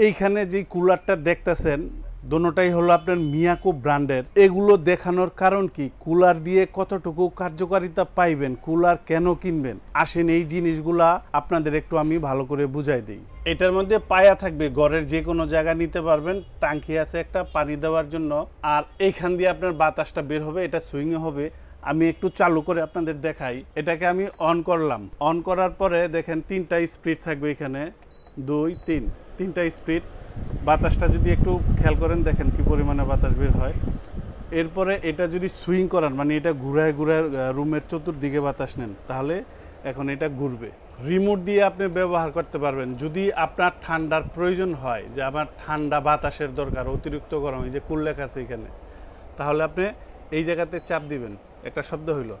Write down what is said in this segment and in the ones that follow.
এইখানে যে কুলারটা দেখতেছেন দোনোটাই হলো আপনার মিয়াকো ব্র্যান্ডের। এগুলো দেখানোর কারণ কি, কুলার দিয়ে কতটুকু কার্যকারিতা পাইবেন, কুলার কেন কিনবেন, আসেন এই জিনিসগুলা আপনাদের একটু আমি ভালো করে বুঝাই দিই। এটার মধ্যে পায়া থাকবে, ঘরের যে কোনো জায়গা নিতে পারবেন, টাঙ্কি আছে একটা পানি দেওয়ার জন্য, আর এইখান দিয়ে আপনার বাতাসটা বের হবে, এটা সুইংয়ে হবে। আমি একটু চালু করে আপনাদের দেখাই। এটাকে আমি অন করলাম, অন করার পরে দেখেন 3টা স্পিড থাকবে, এখানে 2 3 3টা স্পিড। বাতাসটা যদি একটু খেয়াল করেন দেখেন কি পরিমাণে বাতাস বের হয়। এরপরে এটা যদি সুইং করান, মানে এটা ঘুরায় ঘুরায় রুমের চতুর্দিকে বাতাস নেন, তাহলে এখন এটা ঘুরবে। রিমোট দিয়ে আপনি ব্যবহার করতে পারবেন। যদি আপনার ঠান্ডার প্রয়োজন হয়, যে আমার ঠান্ডা বাতাসের দরকার, অতিরিক্ত গরম, এই যে কুল্লেক আছে এখানে, তাহলে আপনি এই জায়গাতে চাপ দিবেন। একটা শব্দ হইল,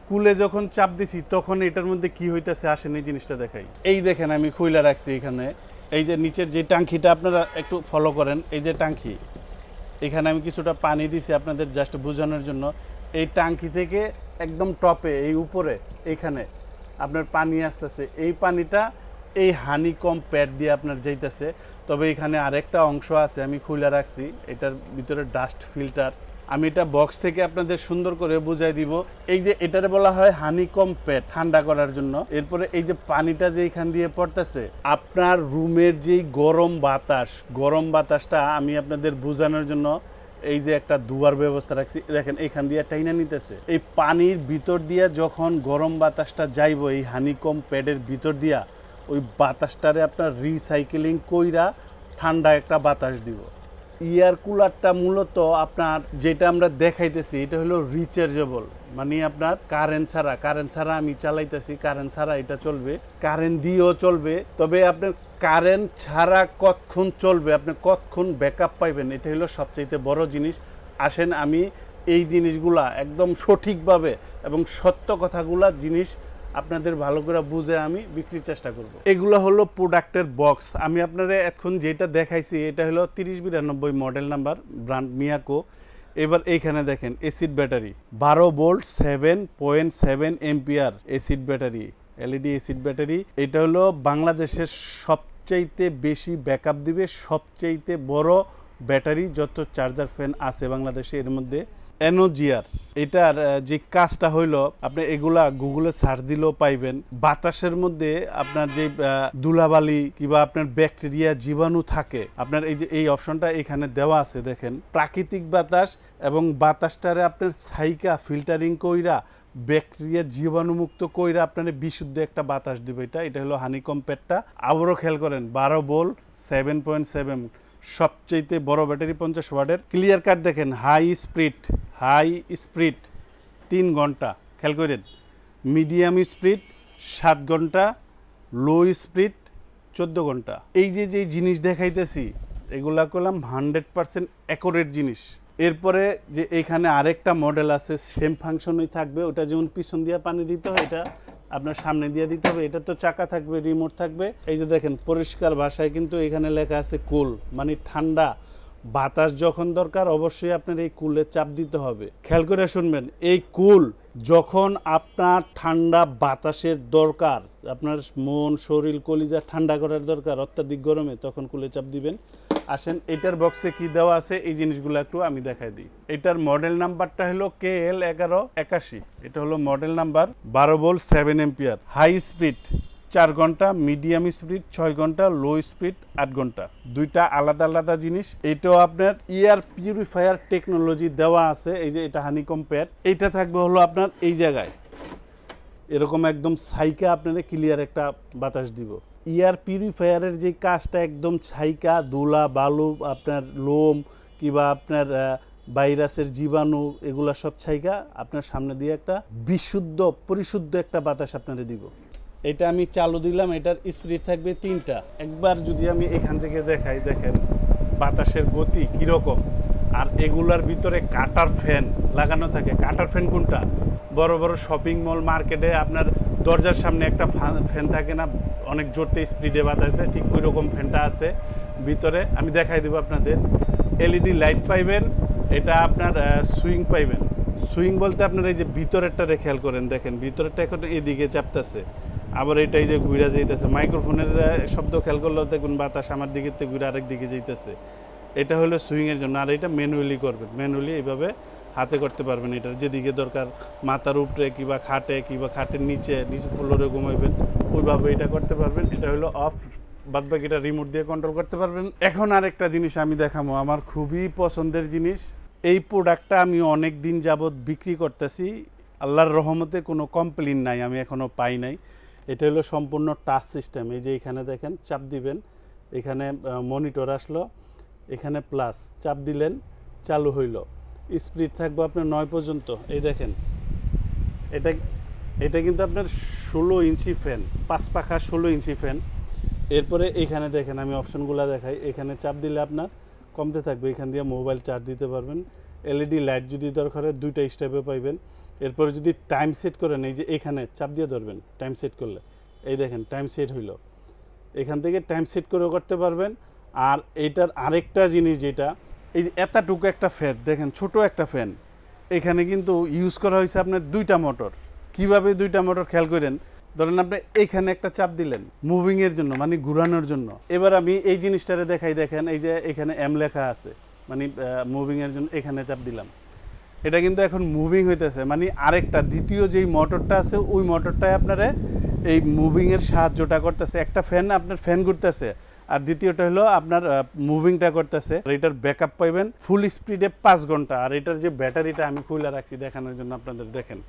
কুলে যখন চাপ দিছি তখন এটার মধ্যে কি হইতেছে আসেন এই জিনিসটা দেখাই। এই দেখেন আমি খুইলা রাখছি এখানে, এই যে নিচের যে টাঙ্কিটা আপনারা একটু ফলো করেন, এই যে টাঙ্কি, এখানে আমি কিছুটা পানি দিছি আপনাদের জাস্ট বোঝানোর জন্য। এই টাঙ্কি থেকে একদম টপে এই উপরে এইখানে আপনার পানি আসতেছে, এই পানিটা এই হানিকম প্যাড দিয়ে আপনার যাইতেছে। তবে এখানে আরেকটা অংশ আছে আমি খুলে রাখছি, এটার ভিতরে ডাস্ট ফিল্টার। আমি এটা বক্স থেকে আপনাদের সুন্দর করে বুঝাই দিব। এই যে এটারে বলা হয় হানিকম প্যাড, ঠান্ডা করার জন্য। এরপরে এই যে পানিটা যে এখান দিয়ে পড়তেছে, আপনার রুমের যেই গরম বাতাসটা আমি আপনাদের বোঝানোর জন্য এই যে একটা দুয়ার ব্যবস্থা রাখছি, দেখেন এখান দিয়ে টাইনা নিতেছে। এই পানির ভিতর দিয়া যখন গরম বাতাসটা যাইব এই হানিকম প্যাডের ভিতর দিয়া, ওই বাতাসটারে আপনার রিসাইকেলিং কইরা ঠান্ডা একটা বাতাস দিব। এয়ার কুলারটা মূলত আপনার যেটা আমরা দেখাইতেছি, এটা হলো রিচার্জেবল, মানে আপনার কারেন্ট ছাড়া আমি চালাইতেছি, কারেন্ট ছাড়া এটা চলবে, কারেন্ট দিয়েও চলবে। তবে আপনার কারেন্ট ছাড়া কতক্ষণ চলবে, আপনি কতক্ষণ ব্যাকআপ পাইবেন, এটা হলো সবচেয়ে বড় জিনিস। আসেন আমি এই জিনিসগুলা একদম সঠিকভাবে এবং সত্য কথাগুলা জিনিস আপনাদের ভালো করে বুঝে আমি বিক্রির চেষ্টা করব। এগুলো হলো প্রোডাক্টের বক্স। আমি আপনারা এখন যেটা দেখাইছি এটা হলো 3092 মডেল নাম্বার, ব্র্যান্ড মিয়াকো। এবার এইখানে দেখেন acid battery, 12 volt 7.7 ampere acid battery, LED acid battery. এটা হলো বাংলাদেশের সবচাইতে বেশি ব্যাকআপ দিবে, সবচাইতে বড় ব্যাটারি যত চার্জার ফ্যান আছে বাংলাদেশে, এর মধ্যে এনোজিয়ার। এটার যে কাজটা হইলো, আপনি এগুলা গুগলে সার্চ দিলেও পাইবেন। বাতাসের মধ্যে আপনার যে ধুলাবালি কিংবা আপনার ব্যাকটেরিয়া জীবাণু থাকে, আপনার এই যে এই অপশনটা এখানে দেওয়া আছে দেখেন, প্রাকৃতিক বাতাস এবং বাতাসটারে আপনার ছাইকা ফিল্টারিং কইরা ব্যাকটেরিয়া জীবাণুমুক্ত কইরা আপনার বিশুদ্ধ একটা বাতাস দিবে। এটা হলো হানিকম প্যাডটা। আবারও খেয়াল করেন 12 ভোল্ট 7.7, সবচেয়ে বড় ব্যাটারি, 50 ওয়াটের। ক্লিয়ার কাট দেখেন, হাই স্পিড 3 ঘন্টা, খেয়াল করেন। মিডিয়াম স্পিড 7 ঘন্টা, লো স্পিড 14 ঘন্টা। এই যে যে জিনিস দেখাইতেছি এগুলা করলাম 100% অ্যাকুরেট জিনিস। এরপরে যে এখানে আরেকটা মডেল আছে, সেম ফাংশনই থাকবে, ওটা যেমন পিছন দিয়ে পানি দিতে হয়, এটা আপনার সামনে দিয়ে দিতে হবে। এটা তো চাকা থাকবে, রিমোট থাকবে। এই যে দেখেন পরিষ্কার ভাষায় কিন্তু এখানে লেখা আছে কুল, মানে ঠান্ডা বাতাস যখন দরকার অবশ্যই আপনার এই কুলে চাপ দিতে হবে। খেয়াল করে শুনবেন, এই কুল যখন আপনার ঠান্ডা বাতাসের দরকার, আপনার মন শরীর কলিজা ঠান্ডা করার দরকার অত্যাধিক গরমে, তখন কুলে চাপ দিবেন। আসেন এটার বক্সে কি দেওয়া আছে এই জিনিসগুলো একটু আমি দেখাই দিই। এটার মডেল নাম্বারটা হলো KL1181। এটা হলো model number, 12 volt 7 ampere, high speed 4 ঘন্টা, মিডিয়াম স্পিড 6 ঘন্টা, লো স্পিড 8 ঘন্টা। দুইটা আলাদা আলাদা জিনিস। এটাও আপনার এয়ার পিউরিফায়ার টেকনোলজি দেওয়া আছে। এই যে এটা হানিকম প্যাড, এইটা থাকবে হলো আপনার এই জায়গায় এরকম একদম ছাইকা আপনারা ক্লিয়ার একটা বাতাস দিব। এয়ার পিউরিফায়ারের যে কাজটা একদম ছাইকা, ধুলা বালু, আপনার লোম কিংবা আপনার ভাইরাসের জীবাণু, এগুলা সব ছাইকা আপনার সামনে দিয়ে একটা বিশুদ্ধ পরিশুদ্ধ একটা বাতাস আপনারা দিব। এটা আমি চালু দিলাম, এটার স্পিড থাকবে 3টা। একবার যদি আমি এখান থেকে দেখাই, দেখেন বাতাসের গতি কীরকম। আর এগুলার ভিতরে কাটার ফ্যান লাগানো থাকে। কাটার ফ্যান কোনটা? বড় বড় শপিং মল মার্কেটে আপনার দরজার সামনে একটা ফ্যান থাকে না, অনেক জোরতে স্পিডে বাতাস দেয়, ঠিক ওই রকম ফ্যানটা আছে ভিতরে। আমি দেখাই দেবো আপনাদের। এলইডি লাইট পাইবেন, এটা আপনার সুইং পাইবেন। সুইং বলতে আপনার এই যে ভিতরেরটা খেয়াল করেন, দেখেন ভিতরেরটা এখন এদিকে চাপতেছে, আবার এটাই যে ঘুরে যাইতেছে, মাইক্রোফোনের শব্দ খেয়াল করলেও দেখুন বাতাস আমার দিকে থেকে ঘুরে আরেক দিকে যাইতেছে। এটা হলো সুইংয়ের জন্য, আর এটা ম্যানুয়ালি করবেন, ম্যানুয়ালি এইভাবে হাতে করতে পারবেন। এটার যেদিকে দরকার মাথার উপরে কিংবা খাটে কিংবা খাটের নিচে ফ্লোরে ঘুমাইবেন ওইভাবে এটা করতে পারবেন। এটা হলো অফ, বাদ বাকিটা রিমোট দিয়ে কন্ট্রোল করতে পারবেন। এখন আরেকটা জিনিস আমি দেখাবো, আমার খুবই পছন্দের জিনিস। এই প্রোডাক্টটা আমি অনেক দিন যাবৎ বিক্রি করতেছি, আল্লাহর রহমতে কোনো কমপ্লেইন নাই, আমি এখনও পাই নাই। এটা হলো সম্পূর্ণ টাচ সিস্টেম। এই যে এখানে দেখেন চাপ দিবেন, এখানে মনিটর আসলো, এখানে প্লাস চাপ দিলেন চালু হইল। স্পিড থাকবে আপনার 9 পর্যন্ত। এই দেখেন এটা এটা কিন্তু আপনার 16 ইঞ্চি ফ্যান, 5 পাখা 16 ইঞ্চি ফ্যান। এরপরে এখানে দেখেন আমি অপশনগুলো দেখাই, এখানে চাপ দিলে আপনার কমতে থাকবে, এখান দিয়ে মোবাইল চার্জ দিতে পারবেন। এলইডি লাইট যদি দরকার হয় 2টা স্টেপে পাইবেন। এরপরে যদি টাইম সেট করেন, এই যে এখানে চাপ দিয়ে ধরবেন, টাইম সেট করলে এই দেখেন টাইম সেট হইল, এখান থেকে টাইম সেট করেও করতে পারবেন। আর এইটার আরেকটা জিনিস যেটা, এই যে এতটুকু একটা ফ্যান দেখেন, ছোট একটা ফ্যান, এখানে কিন্তু ইউজ করা হয়েছে আপনার 2টা মোটর। কিভাবে 2টা মোটর খেয়াল করেন, ধরেন আপনি এইখানে একটা চাপ দিলেন মুভিংয়ের জন্য, মানে ঘুরানোর জন্য। এবার আমি এই জিনিসটারে দেখাই, দেখেন এই যে এখানে এম লেখা আছে, মানে মুভিংয়ের জন্য এখানে চাপ দিলাম, এটা কিন্তু এখন মুভিং হইতেছে, মানে আরেকটা দ্বিতীয় যেই মোটরটা আছে ওই মোটরটাই আপনারা এই মুভিংয়ের সাহায্যটা করতেছে। একটা ফ্যান আপনার ফ্যান ঘুরতেছে, আর দ্বিতীয়টা হলো আপনার মুভিংটা করতেছে। এটার ব্যাকআপ পাইবেন ফুল স্পিডে 5 ঘন্টা। আর এটার যে ব্যাটারিটা আমি খুলে রাখছি দেখানোর জন্য আপনাদের, দেখেন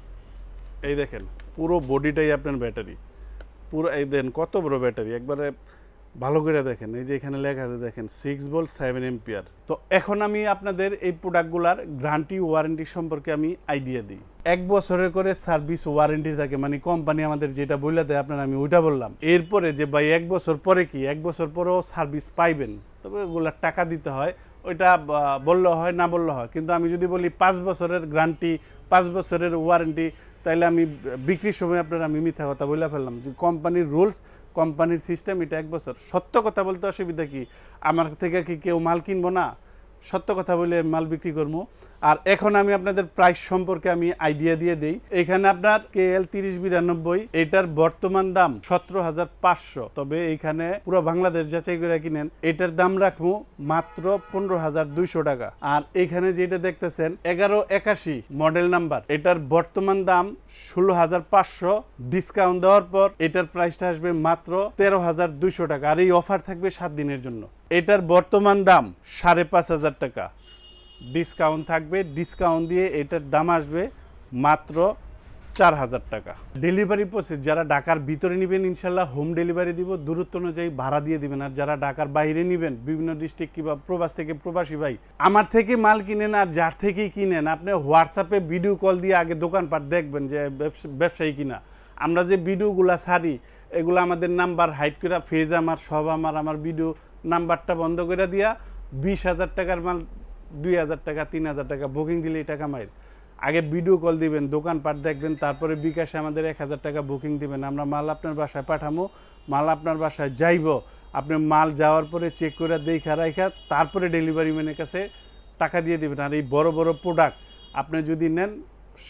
এই দেখেন পুরো বডিটাই আপনার ব্যাটারি, পুরো এই দেন কত বড় ব্যাটারি, একবারে ভালো করে দেখেন। এই যে এখানে লেখা আছে দেখেন 6 ভোল্ট 7 এম্পিয়ার। তো এখন আমি আপনাদের এই প্রোডাক্টগুলার গ্যারান্টি ওয়ারেন্টি সম্পর্কে আমি আইডিয়া দিই। 1 বছরের করে সার্ভিস ওয়ারেন্টি থাকে, মানে কোম্পানি আমাদের যেটা বলে দেয় আপনার, আমি ওইটা বললাম। এরপরে যে ভাই 1 বছর পরে কি, 1 বছর পরেও সার্ভিস পাইবেন, তবে ওগুলার টাকা দিতে হয়, ওইটা বললে হয় না বললে হয়। কিন্তু আমি যদি বলি 5 বছরের গ্যারান্টি 5 বছরের ওয়ারেন্টি, তাইলে আমি বিক্রির সময় আপনার আমি মিথ্যা কথা বলে ফেললাম। যে কোম্পানির রুলস, কোম্পানির সিস্টেম, এটা 1 বছর। সত্য কথা বলতে অসুবিধা কি, আমার থেকে কি কেউ মাল কিনবো না? সত্য কথা বলে মাল বিক্রি করবো। আর এখন আমি আপনাদের প্রাইস সম্পর্কে আমি আইডিয়া দিয়ে দেই। এখানে আপনার KL 3092 এটার বর্তমান দাম 17,500, তবে এইখানে পুরো বাংলাদেশ যাচাই করে কিনেন, এটার দাম রাখবো মাত্র 15,200 টাকা। আর এইখানে যেটা দেখতেছেন 1181 মডেল নাম্বার, এটার বর্তমান দাম 16,500, ডিসকাউন্ট দেওয়ার পর এটার প্রাইসটা আসবে মাত্র 13,200 টাকা। আর এই অফার থাকবে 7 দিনের জন্য। এটার বর্তমান দাম 5,500 টাকা, ডিসকাউন্ট থাকবে, ডিসকাউন্ট দিয়ে এটার দাম আসবে মাত্র 4,000 টাকা। ডেলিভারি প্রসেস যারা ঢাকার ভিতরে নেবেন ইনশাল্লাহ হোম ডেলিভারি দিব, দূরত্ব অনুযায়ী ভাড়া দিয়ে দিবেন। আর যারা ঢাকার বাইরে নেবেন, বিভিন্ন ডিস্ট্রিক্ট কিংবা প্রবাস থেকে প্রবাসী ভাই, আমার থেকে মাল কিনেন আর যার থেকেই কিনেন, আপনি হোয়াটসঅ্যাপে ভিডিও কল দিয়ে আগে দোকানপাট দেখবেন যে ব্যবসায়ী কিনা। আমরা যে ভিডিওগুলা ছাড়ি এগুলো আমাদের নাম্বার হাইড করে, ফেজ আমার সব আমার ভিডিও নাম্বারটা বন্ধ করে দিয়া 20,000 টাকার মাল 2,000 টাকা 3,000 টাকা বুকিং দিলে এই টাকা মাইর। আগে ভিডিও কল দিবেন, দোকানপাট দেখবেন, তারপরে বিকাশে আমাদের 1,000 টাকা বুকিং দিবেন, আমরা মাল আপনার বাসায় পাঠাবো, মাল আপনার বাসায় যাইব। আপনি মাল যাওয়ার পরে চেক করে দেখা রাখা তারপরে ডেলিভারি ম্যানের কাছে টাকা দিয়ে দিবেন। আর এই বড় বড় প্রোডাক্ট আপনি যদি নেন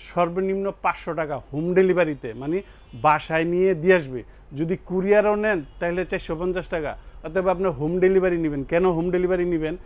সর্বনিম্ন 500 টাকা হোম ডেলিভারিতে, মানে বাসায় নিয়ে দিয়ে আসবে। যদি কুরিয়ারও নেন তাহলে 450 টাকা। অতএব আপনি হোম ডেলিভারি নেবেন। কেন হোম ডেলিভারি নেবেন?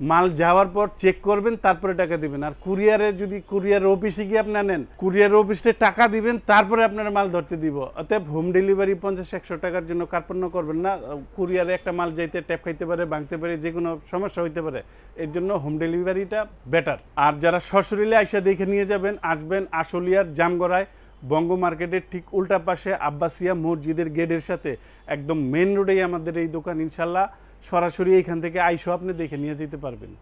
মাল যাওয়ার পর চেক করবেন, তারপরে টাকা দিবেন। আর কুরিয়ারে যদি কুরিয়ার অফিসে গিয়ে আপনি নেন, কুরিয়ার অফিসে টাকা দিবেন, তারপরে আপনার মাল ধরতে দিব। অতএব হোম ডেলিভারি 50-100 টাকার জন্য কার্পণ্য করবেন না। কুরিয়ারে একটা মাল যাইতে ট্যাপ খাইতে পারে, ভাঙতে পারে, যে কোনো সমস্যা হইতে পারে, এর জন্য হোম ডেলিভারিটা বেটার। আর যারা সশরীরে আইসা দেখে নিয়ে যাবেন, আসবেন আশুলিয়ার জামগড়ায় বঙ্গ মার্কেটের ঠিক উল্টা পাশে আব্বাসিয়া মসজিদের গেটের সাথে একদম মেন রোডেই আমাদের এই দোকান। ইনশাল্লাহ সরাসরি এইখান থেকে আইসো আপনি দেখে নিয়ে যেতে পারবেন।